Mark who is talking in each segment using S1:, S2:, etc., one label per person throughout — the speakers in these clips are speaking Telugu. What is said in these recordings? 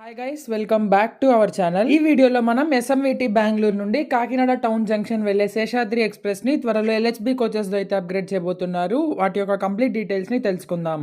S1: Hi guys, welcome back to our channel. ఈ వీడియోలో మనం ఎస్ఎంవిటి బెంగళూరు నుండి కాకినాడ టౌన్ జంక్షన్ వెళ్లే శేషాద్రి ఎక్స్ప్రెస్ ని త్వరలో ఎల్హెచ్బి కోచెస్ అయితే అప్గ్రేడ్ చేయబోతున్నారు. వాటి యొక్క కంప్లీట్ డీటెయిల్స్ ని తెలుసుకుందాం.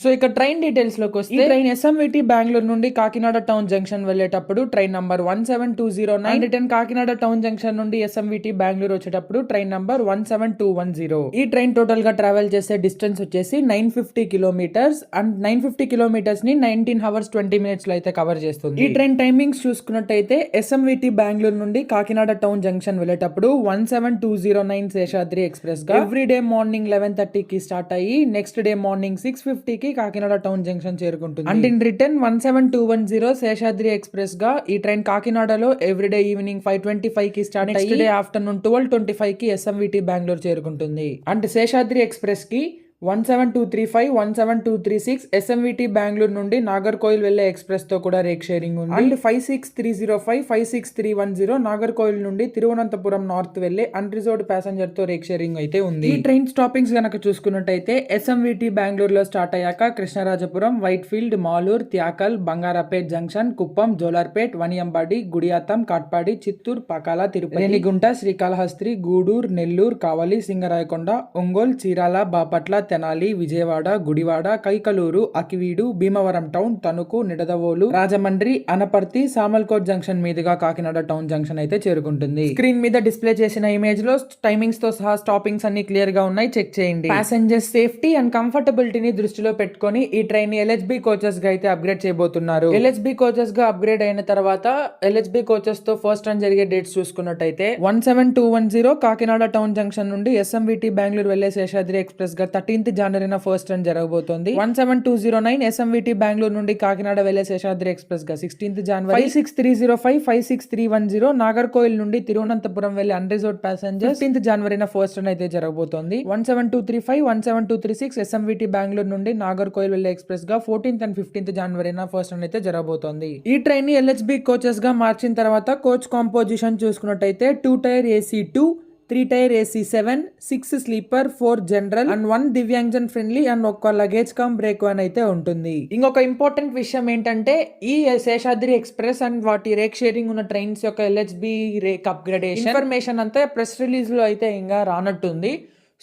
S1: సో ఇక ట్రైన్ డీటెయిల్స్ లోకి వస్తే, ఈ ట్రైన్ ఎస్ఎంవిటి బెంగళూరు నుండి కాకినాడ టౌన్ జంక్షన్ వెళ్లేటప్పుడు train number 17209, return Kakinada town junction నుండి ఎస్ఎంవిటి బెంగళూరు వచ్చేటప్పుడు ట్రైన్ నంబర్ 17210. ఈ ట్రైన్ టోటల్ గా ట్రావెల్ చేసే డిస్టెన్స్ వచ్చేసి 950 కిలోమీటర్స్ అండ్ 950 కిలోమీటర్స్ ని 19 hours 20 minutes లో అయితే కవర్ చేస్తుంది. ఈ ట్రైన్ టైమింగ్స్ చూసుకున్నట్టయితే ఎస్ఎంవిటి బెంగళూరు నుండి కాకినాడ టౌన్ జంక్షన్ వెళ్లేటప్పుడు 17209 శేషాద్రి ఎక్స్ప్రెస్ గా ఎవ్రీ డే మార్నింగ్ 11:30 కి స్టార్ట్ అయ్యి నెక్స్ట్ డే మార్నింగ్ 6:50 కి కాకినాడ టౌన్ జంక్షన్ చేరుకుంటుంది. And in return 17210 Seshadri express గా ఈ ట్రైన్ కాకినాడలో ఎవ్రీడే ఈవినింగ్ 5:25 కి స్టార్ట్ నెక్స్ట్ డే ఆఫ్టర్నూన్ 12:25 కి ఎస్ఎంవిటి బెంగళూరు చేరుకుంటుంది. అండ్ శేషాద్రి ఎక్స్ప్రెస్ కి 17235, 17236 ఎస్ఎంవిటి బెంగళూరు నుండి నాగర్కోయిల్ వెళ్లే ఎక్స్ప్రెస్ తో కూడా రేక్ షేరింగ్ ఉంది. అండ్ 56305, 56310 నాగర్కోయిల్ నుండి తిరువనంతపురం నార్త్ వెళ్లే అన్రిజర్వ్డ్ ప్యాసింజర్ తో రేక్ షేరింగ్ అయితే ఉంది. ఈ ట్రైన్ స్టాపింగ్స్ గనక చూసుకున్నట్టయితే ఎస్ఎంవిటి బెంగళూరులో స్టార్ట్ అయ్యాక Krishnarajapuram, Whitefield, Malur, Tyakal, Bangarapet junction, Kuppam, Jolarpet, Vaniyambadi, Gudiyatham, Katpadi, Chittoor, Pakala, Tirupati, Renigunta, Srikalahasti, Gudur, Nellore, Kavali, Singarayakonda, Ongole, Chirala, Bapatla, Tenali, Vijayawada, Gudivada, Kaikaluru, Akividu, Bhimavaram town, Tanuku, Nidadavolu, Rajahmundry, Anaparthi, Samalkot junction మీదుగా కాకినాడ టౌన్ జంక్షన్ అయితే చేరుకుంటుంది. స్క్రీన్ మీద డిస్ప్లే చేసిన ఇమేజ్ లో టైమింగ్స్ తో సహా స్టాపింగ్స్ అన్ని క్లియర్ గా ఉన్నాయి, చెక్ చేయండి. ప్యాసింజర్స్ సేఫ్టీ అండ్ కంఫర్టబిలిటీని దృష్టిలో పెట్టుకొని ఈ ట్రైన్ ని ఎల్హెచ్బి కోచెస్ గా అయితే అప్గ్రేడ్ చేయబోతున్నారు. ఎల్హెచ్బి కోచెస్ గా అప్గ్రేడ్ అయిన తర్వాత ఎల్హెచ్బి కోచెస్ తో ఫస్ట్ రన్ జరిగే డేట్స్ చూసుకున్నట్టయితే 17210 కాకినాడ టౌన్ జంక్షన్ నుండి ఎస్ఎంవిటి బెంగళూరు వెళ్లే శేషాద్రి ఎక్స్ప్రెస్ గా 13th జనవరిన ఫస్ట్ రన్ జరగబోతోంది. 17209 ఎస్ఎంవిటి బెంగళూరు నుండి కాకినాడ వెళ్లే శేషాద్రి ఎక్స్ప్రెస్ గా 16th జనవరి. 56305, 56310 నాగర్కోయిల్ నుండి తిరువనంతపురం వెళ్లే అన్రిజర్వ్డ్ ప్యాసింజర్ 15th జనవరిన ఫస్ట్ రన్ అయితే జరగబోతోంది. 17235, 17236 ఎస్ఎంవిటి బెంగళూరు నుండి నాగర్కోయిల్ వెళ్లే ఎక్స్ప్రెస్ గా 14th and 15th జనవరిన ఫస్ట్ రన్ అయితే జరగబోతోంది. ఈ ట్రైన్ ని ఎల్హెచ్బి కోచెస్ గా మార్చిన తర్వాత కోచ్ కాంపోజిషన్ చూసుకున్నట్టయితే 2 tier AC 2, 3 tier AC 7, 6 sleeper, 4 general and 1 Divyangjan friendly and ఒక లగేజ్ కమ్ బ్రేక్ వన్ అయితే ఉంటుంది. ఇంకొక ఇంపార్టెంట్ విషయం ఏంటంటే ఈ శేషాద్రి ఎక్స్ప్రెస్ అండ్ వాటి రేక్ షేరింగ్ ఉన్న ట్రైన్స్ యొక్క ఎల్హెచ్బి రేక్ అప్గ్రేడేషన్ ఇన్ఫర్మేషన్ అంతా ప్రెస్ రిలీజ్ లో అయితే ఇంకా రానట్టుంది.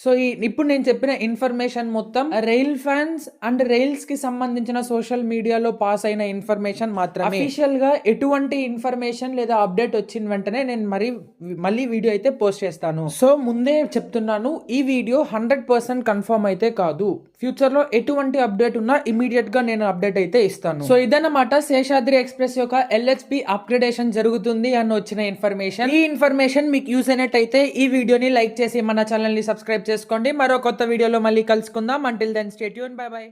S1: సో ఇప్పుడు నేను చెప్పిన ఇన్ఫర్మేషన్ మొత్తం రైల్ ఫ్యాన్స్ అండ్ రైల్స్ కి సంబంధించిన సోషల్ మీడియాలో పాస్ అయిన ఇన్ఫర్మేషన్ మాత్రమే. అఫీషియల్ గా ఎటువంటి ఇన్ఫర్మేషన్ లేదా అప్డేట్ వచ్చిన వెంటనే నేను మళ్ళీ వీడియో అయితే పోస్ట్ చేస్తాను. సో ముందే చెప్తున్నాను, ఈ వీడియో 100% కన్ఫర్మ్ అయితే కాదు. ఫ్యూచర్ లో ఎటువంటి అప్డేట్ ఉన్నా ఇమీడియట్ గా నేను అప్డేట్ అయితే ఇస్తాను. సో ఇదన్నమాట శేషాద్రి ఎక్స్ప్రెస్ యొక్క ఎల్హెచ్బి అప్గ్రేడేషన్ జరుగుతుంది అని వచ్చిన ఇన్ఫర్మేషన్. ఈ ఇన్ఫర్మేషన్ మీకు యూస్ అయినట్టయితే ఈ వీడియోని లైక్ చేసి మన ఛానల్ ని సబ్స్క్రైబ్ చేసుకోండి. మరో కొత్త వీడియోలో మళ్ళీ కలుసుకుందాం. Until then stay tune, bye by.